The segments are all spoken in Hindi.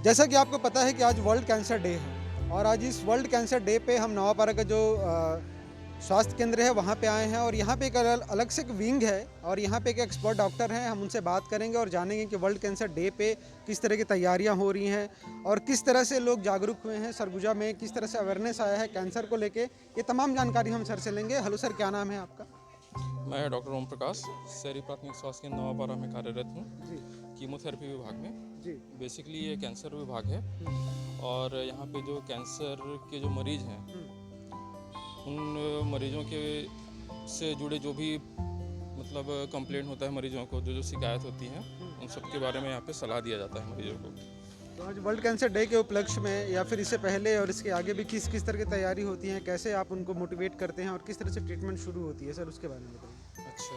जैसा कि आपको पता है कि आज वर्ल्ड कैंसर डे है और आज इस वर्ल्ड कैंसर डे पे हम नवापारा का जो स्वास्थ्य केंद्र है वहाँ पे आए हैं और यहाँ पे एक अलग से एक विंग है और यहाँ पे एक एक्सपर्ट डॉक्टर हैं। हम उनसे बात करेंगे और जानेंगे कि वर्ल्ड कैंसर डे पे किस तरह की तैयारियाँ हो रही हैं और किस तरह से लोग जागरूक हुए हैं। सरगुजा में किस तरह से अवेयरनेस आया है कैंसर को लेके, ये तमाम जानकारी हम सर से लेंगे। हेलो सर, क्या नाम है आपका? मैं डॉक्टर ओम प्रकाश शहरी प्राथमिक स्वास्थ्य केंद्र नवापारा में कार्यरत हूँ जी कीमोथेरेपी विभाग में। जी। बेसिकली ये कैंसर विभाग है और यहाँ पे जो कैंसर के जो मरीज हैं उन मरीजों के से जुड़े जो भी मतलब कंप्लेंट होता है मरीजों को, जो जो शिकायत होती हैं उन सब के बारे में यहाँ पे सलाह दिया जाता है मरीजों को। तो आज वर्ल्ड कैंसर डे के उपलक्ष्य में या फिर इससे पहले और इसके आगे भी किस किस तरह की तैयारी होती है, कैसे आप उनको मोटिवेट करते हैं और किस तरह से ट्रीटमेंट शुरू होती है सर, उसके बारे में बताइए। अच्छा,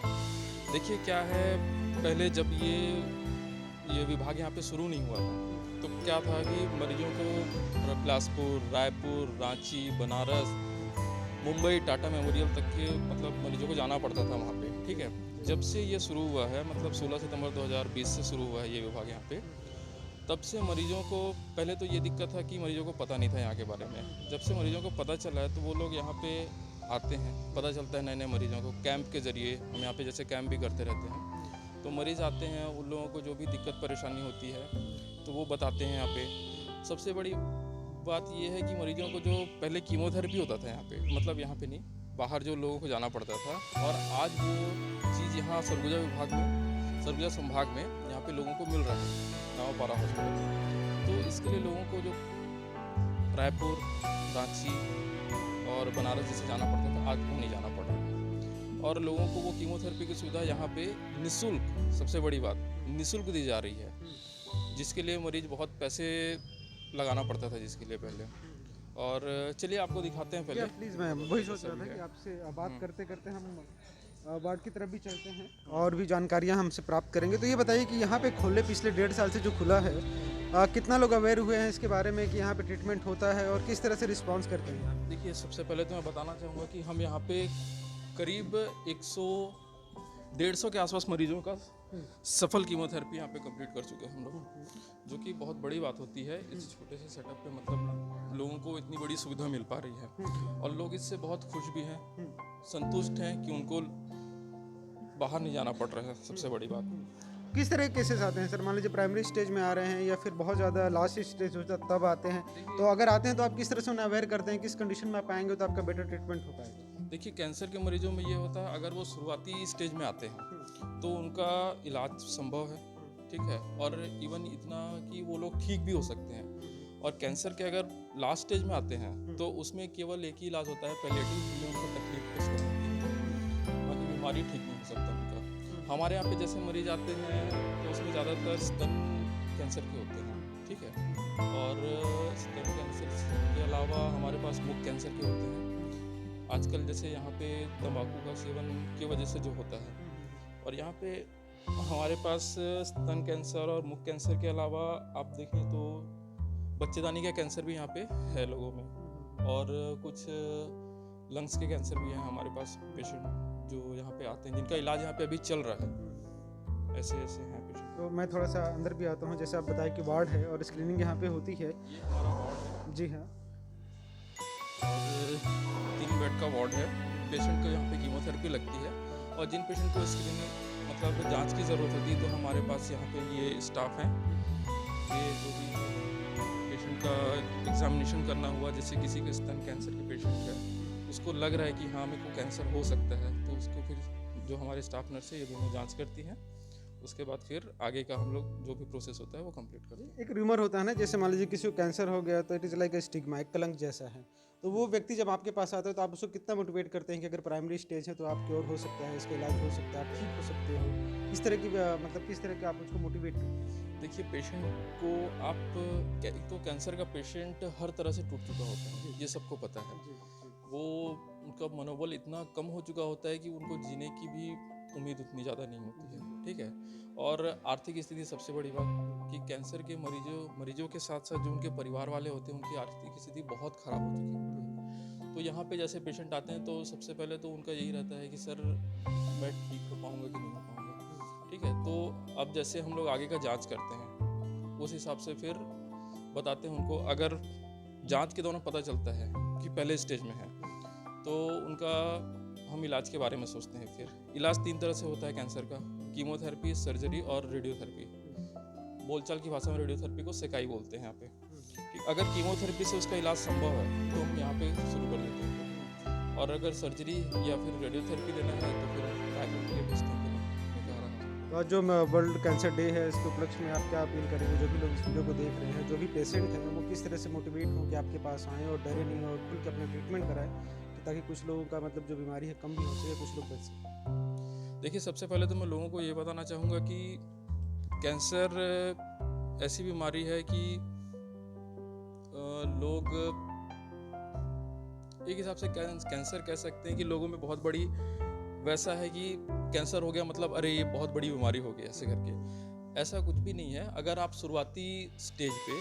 देखिए क्या है, पहले जब ये विभाग यहाँ पे शुरू नहीं हुआ था तो क्या था कि मरीजों को बिलासपुर, रायपुर, रांची, बनारस, मुंबई, टाटा मेमोरियल तक के मतलब मरीजों को जाना पड़ता था वहाँ पे। ठीक है, जब से ये शुरू हुआ है मतलब 16 सितंबर 2020 से शुरू हुआ है ये विभाग यहाँ पे, तब से मरीजों को पहले तो ये दिक्कत था कि मरीजों को पता नहीं था यहाँ के बारे में। जब से मरीजों को पता चला है तो वो लोग यहाँ पे आते हैं, पता चलता है नए नए मरीजों को। कैंप के ज़रिए हम यहाँ पे जैसे कैंप भी करते रहते हैं तो मरीज़ आते हैं, उन लोगों को जो भी दिक्कत परेशानी होती है तो वो बताते हैं यहाँ पे। सबसे बड़ी बात ये है कि मरीजों को जो पहले कीमोथेरेपी होता था यहाँ पे, मतलब यहाँ पे नहीं, बाहर जो लोगों को जाना पड़ता था, और आज वो चीज़ यहाँ सरगुजा विभाग में, सरगुजा संभाग में यहाँ पे लोगों को मिल रहा है नवापारा हॉस्पिटल। तो इसके लिए लोगों को जो रायपुर, रांची और बनारस जैसे जाना पड़ता था, आज वो नहीं जाना पड़ रहा है और लोगों को वो कीमोथेरेपी की सुविधा यहाँ पे निःशुल्क, सबसे बड़ी बात निःशुल्क दी जा रही है, जिसके लिए मरीज बहुत पैसे लगाना पड़ता था जिसके लिए पहले। और चलिए आपको दिखाते हैं पहले। प्लीज़, मैं वही सोच रहा था कि आपसे बात करते करते हम वार्ड की तरफ भी चलते हैं और भी जानकारियां हमसे प्राप्त करेंगे। तो ये बताइए कि यहाँ पे खोले पिछले 1.5 साल से जो खुला है, कितना लोग अवेयर हुए हैं इसके बारे में कि यहाँ पे ट्रीटमेंट होता है और किस तरह से रिस्पांस करते हैं? देखिए, सबसे पहले तो मैं बताना चाहूँगा कि हम यहाँ पे करीब 100-150 के आसपास मरीजों का सफल कीमोथेरेपी यहाँ पे कंप्लीट कर चुके हैं हम लोग, जो कि बहुत बड़ी बात होती है इस छोटे से सेटअप पे। मतलब लोगों को इतनी बड़ी सुविधा मिल पा रही है और लोग इससे बहुत खुश भी हैं, संतुष्ट हैं कि उनको बाहर नहीं जाना पड़ रहा है। सबसे बड़ी बात, किस तरह के केसेस आते हैं सर? मान लीजिए प्राइमरी स्टेज में आ रहे हैं या फिर बहुत ज़्यादा लास्ट स्टेज होता है तब आते हैं, तो अगर आते हैं तो आप किस तरह से उन्हें अवेयर करते हैं, किस कंडीशन में आप आएंगे तो आपका बेटर ट्रीटमेंट हो पाएगा? देखिए कैंसर के मरीजों में ये होता है, अगर वो शुरुआती स्टेज में आते हैं तो उनका इलाज संभव है, ठीक है, और इवन इतना कि वो लोग ठीक भी हो सकते हैं। और कैंसर के अगर लास्ट स्टेज में आते हैं तो उसमें केवल एक ही इलाज होता है, पैलिएटिव, जिसमें उनको तकलीफ कुछ नहीं होती है, बाकी बीमारी ठीक नहीं हो सकता उनका। हमारे यहाँ पे जैसे मरीज आते हैं तो उसमें ज़्यादातर स्तन कैंसर के होते हैं, ठीक है, और स्तन कैंसर के अलावा हमारे पास मुख कैंसर के होते हैं। आजकल जैसे यहाँ पे तंबाकू का सेवन की वजह से जो होता है, और यहाँ पे हमारे पास स्तन कैंसर और मुख कैंसर के अलावा आप देखें तो बच्चेदानी का कैंसर भी यहाँ पे है लोगों में, और कुछ लंग्स के कैंसर भी हैं हमारे पास पेशेंट जो यहाँ पे आते हैं, जिनका इलाज यहाँ पे अभी चल रहा है। ऐसे ऐसे हैं पेशेंट। तो मैं थोड़ा सा अंदर भी आता हूँ। जैसे आप बताएं कि वार्ड है और स्क्रीनिंग यहाँ पे होती है। ये हमारा वार्ड है। जी हाँ। और 3 बेड का वार्ड है। पेशेंट को यहाँ पे कीमोथेरेपी लगती है और जिन पेशेंट को स्क्रीनिंग मतलब जांच की ज़रूरत होती है तो हमारे पास यहाँ पे ये स्टाफ हैं, ये जो भी पेशेंट का एग्जामिनेशन करना हुआ, जैसे किसी के स्तन कैंसर के पेशेंट है, उसको लग रहा है कि हाँ मेरे को कैंसर हो सकता है, तो उसको फिर जो हमारे स्टाफ नर्स है ये दोनों जांच करती हैं। उसके बाद फिर आगे का हम लोग जो भी प्रोसेस होता है वो कंप्लीट करते हैं। एक रूमर होता है ना, जैसे मान लीजिए किसी को कैंसर हो गया तो it is like a stigma, एक कलंक जैसा है। तो वो व्यक्ति जब आपके पास आता है तो आप उसको कितना मोटिवेट करते हैं कि अगर प्राइमरी स्टेज है तो आप क्योर हो सकता है, इसका इलाज हो सकता है, आप ठीक हो सकते हो? इस तरह की मतलब किस तरह के आप उसको मोटिवेट करते हैं? देखिए पेशेंट को आप एक तो कैंसर का पेशेंट हर तरह से टूट चुका होता है, ये सबको पता है। वो उनका मनोबल इतना कम हो चुका होता है कि उनको जीने की भी उम्मीद उतनी ज़्यादा नहीं होती है, ठीक है। और आर्थिक स्थिति सबसे बड़ी बात कि कैंसर के मरीजों के साथ साथ जो उनके परिवार वाले होते हैं उनकी आर्थिक स्थिति बहुत ख़राब हो चुकी होती है। तो यहाँ पे जैसे पेशेंट आते हैं तो सबसे पहले तो उनका यही रहता है कि सर मैं ठीक हो पाऊँगा कि नहीं हो पाऊँगा, ठीक है। तो अब जैसे हम लोग आगे का जांच करते हैं उस हिसाब से फिर बताते हैं उनको। अगर जांच के दौरान पता चलता है कि पहले स्टेज में है तो उनका हम इलाज के बारे में सोचते हैं। फिर इलाज 3 तरह से होता है कैंसर का: कीमोथेरेपी, सर्जरी और रेडियोथेरेपी। बोलचाल की भाषा में रेडियोथेरेपी को सेकाई बोलते हैं यहाँ पे। कि अगर कीमोथेरेपी से उसका इलाज संभव है तो हम यहाँ पे शुरू कर देते हैं, और अगर सर्जरी या फिर रेडियोथेरेपी देना है तो फिर रायपुर के लिए भेजते हैं। तो आज जो वर्ल्ड कैंसर डे है, इसके उपलक्ष्य में आप क्या अपील करेंगे? जो भी लोग इस वीडियो को देख रहे हैं, जो भी पेशेंट हैं, वो किस तरह से मोटिवेट हों कि आपके पास आएँ और डरे नहीं और खुल के अपना ट्रीटमेंट कराएं, ताकि कुछ लोगों का मतलब जो बीमारी है कम भी हो सके, कुछ लोग बच सकें? देखिए, सबसे पहले तो मैं लोगों को ये बताना चाहूँगा कि कैंसर ऐसी बीमारी है कि लोग एक हिसाब से कैंसर कह सकते हैं कि लोगों में बहुत बड़ी वैसा है कि कैंसर हो गया मतलब अरे ये बहुत बड़ी बीमारी हो गई ऐसे करके। ऐसा कुछ भी नहीं है। अगर आप शुरुआती स्टेज पे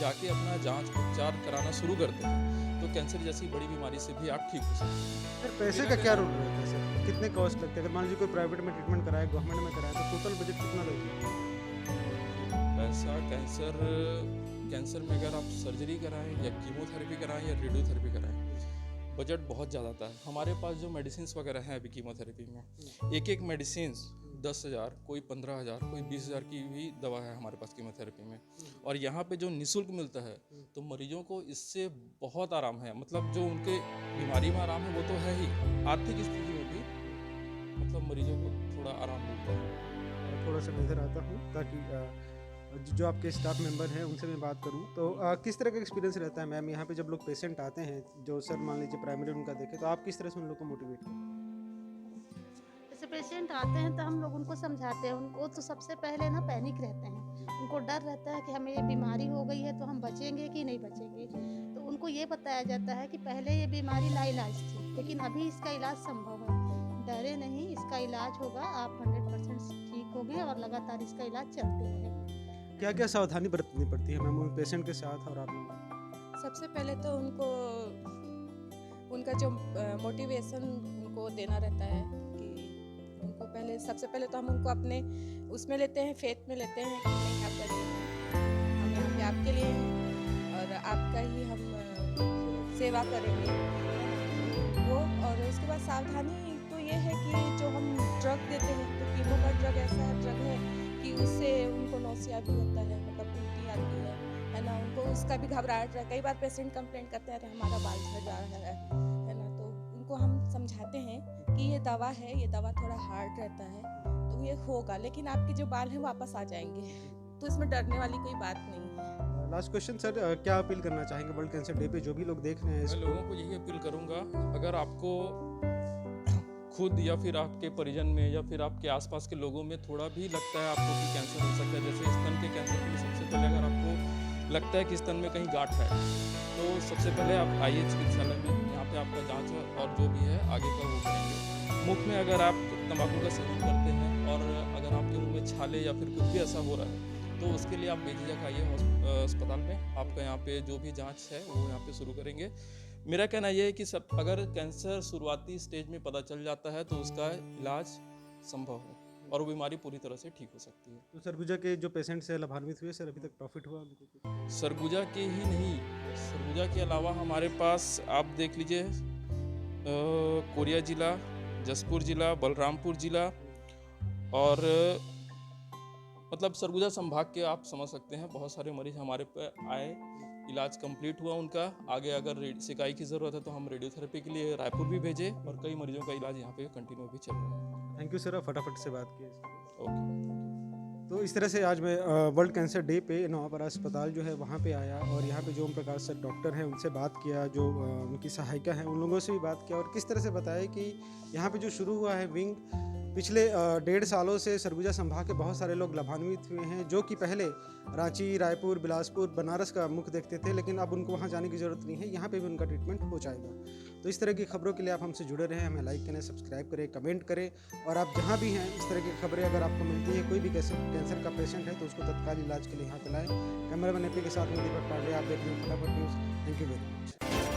जाके अपना जांच उपचार कराना शुरू करते हैं तो कैंसर जैसी बड़ी बीमारी से भी आप ठीक हो सकते हैं। सर, पैसे का क्या रोल रहता है सर? कितने कॉस्ट लगते हैं? अगर मान लीजिए कोई प्राइवेट में ट्रीटमेंट कराए, गवर्नमेंट में कराए, तो टोटल बजट कितना लगेगा? पैसा कैंसर में अगर आप सर्जरी कराएं या कीमोथेरेपी कराएं या रेडियोथेरेपी कराएं, बजट बहुत ज़्यादा आता है। हमारे पास जो मेडिसिन्स वगैरह हैं अभी कीमोथेरेपी में, एक मेडिसिन 10,000, कोई 15,000, कोई 20,000 की भी दवा है हमारे पास कीमोथेरेपी में। और यहाँ पे जो निःशुल्क मिलता है तो मरीजों को इससे बहुत आराम है। मतलब जो उनके बीमारी में आराम है वो तो है ही, आर्थिक स्थिति में भी मतलब मरीजों को थोड़ा आराम मिलता है। थोड़ा सा नज़र आता हूँ ताकि जो आपके स्टाफ मेंबर हैं उनसे मैं बात करूं, तो किस तरह का एक्सपीरियंस रहता है मैम यहाँ पे जब लोग पेशेंट आते हैं, जो सर मान लीजिए प्राइमरी उनका देखें, तो आप किस तरह से उन लोग को मोटिवेट करते हैं? जैसे पेशेंट आते हैं तो हम लोग उनको समझाते हैं। उनको तो सबसे पहले ना पैनिक रहते हैं, उनको डर रहता है कि हमें ये बीमारी हो गई है तो हम बचेंगे कि नहीं बचेंगे। तो उनको ये बताया जाता है कि पहले ये बीमारी लाइलाज थी लेकिन अभी इसका इलाज संभव है। डरे नहीं, इसका इलाज होगा, आप 100% ठीक होंगे और लगातार इसका इलाज चलते रहेगा। क्या क्या सावधानी बरतनी पड़ती है मैम उन पेशेंट के साथ और आप लोग? सबसे पहले तो उनको उनका जो मोटिवेशन उनको देना रहता है कि उनको पहले सबसे पहले तो हम उनको अपने उसमें लेते हैं, फेथ में लेते हैं कि नहीं आप करिए, हम यहाँ पे आपके लिए हैं और आपका ही हम सेवा करेंगे वो। और उसके बाद सावधानी तो ये है कि जो हम ड्रग देते हैं तो कीमो का ड्रग ऐसा ड्रग है कि उससे उनको नौसिया भी होता है, मतलब उल्टी आती है ना। उनको उसका भी घबराहट है। कई बार पेशेंट कंप्लेंट करते हैं अरे हमारा बाल झड़ जा रहा है ना। तो उनको हम समझाते हैं कि ये दवा है, ये दवा थोड़ा हार्ड रहता है तो ये होगा, लेकिन आपके जो बाल हैं वापस आ जाएंगे, तो इसमें डरने वाली कोई बात नहीं है। लास्ट क्वेश्चन सर, क्या अपील करना चाहेंगे वर्ल्ड कैंसर डे पे जो भी लोग देख रहे हैं? मैं लोगों को यही अपील करूँगा, अगर आपको खुद या फिर आपके परिजन में या फिर आपके आसपास के लोगों में थोड़ा भी लगता है आपको कि कैंसर हो सकता है, जैसे स्तन के कैंसर के लिए सबसे पहले अगर आपको लगता है कि स्तन में कहीं गांठ है तो सबसे पहले आप आइए चिकित्सालय में, यहाँ पे आपका जांच और जो भी है आगे का वो करेंगे। मुख में अगर आप तंबाकू का सेवन करते हैं और अगर आपके मुंह में छाले या फिर कुछ भी ऐसा हो रहा है तो उसके लिए आप बेझिझक आइए अस्पताल में। आपका यहाँ पे जो भी जाँच है वो यहाँ पे शुरू करेंगे। मेरा कहना यह है कि सब अगर कैंसर शुरुआती स्टेज में पता चल जाता है तो उसका इलाज संभव है और वो बीमारी पूरी तरह से ठीक हो सकती है। तो सरगुजा के जो पेशेंट से लाभान्वित हुए सर, अभी तक प्रॉफिट हुआ उनको? सरगुजा के ही नहीं, सरगुजा के अलावा हमारे पास आप देख लीजिए कोरिया ज़िला, जसपुर ज़िला, बलरामपुर ज़िला और मतलब सरगुजा संभाग के आप समझ सकते हैं बहुत सारे मरीज हमारे पे आए, इलाज कंप्लीट हुआ उनका। आगे अगर सेकाई की ज़रूरत है तो हम रेडियोथेरेपी के लिए रायपुर भी भेजे और कई मरीजों का इलाज यहाँ पे कंटिन्यू भी चल रहा है। थैंक यू सर, फटाफट से बात की। ओके। तो इस तरह से आज मैं वर्ल्ड कैंसर डे पे नवापारा अस्पताल जो है वहाँ पे आया और यहाँ पे जो ओम प्रकाश सर डॉक्टर हैं उनसे बात किया, जो उनकी सहायिका हैं उन लोगों से भी बात किया और किस तरह से बताया कि यहाँ पे जो शुरू हुआ है विंग, पिछले 1.5 सालों से सरगुजा संभाग के बहुत सारे लोग लाभान्वित हुए हैं, जो कि पहले रांची, रायपुर, बिलासपुर, बनारस का मुख देखते थे, लेकिन अब उनको वहाँ जाने की ज़रूरत नहीं है, यहाँ पे भी उनका ट्रीटमेंट हो जाएगा। तो इस तरह की खबरों के लिए आप हमसे जुड़े रहें, हमें लाइक करें, सब्सक्राइब करें, कमेंट करें और आप जहाँ भी हैं इस तरह की खबरें अगर आपको मिलती है, कोई भी कैंसर का पेशेंट है तो उसको तत्काल इलाज के लिए यहाँ पे लाएँ। कैमरामैन एपी के साथ में दीपक पांडे, आप देख रहे हैं फटाफट news. Thank you very much.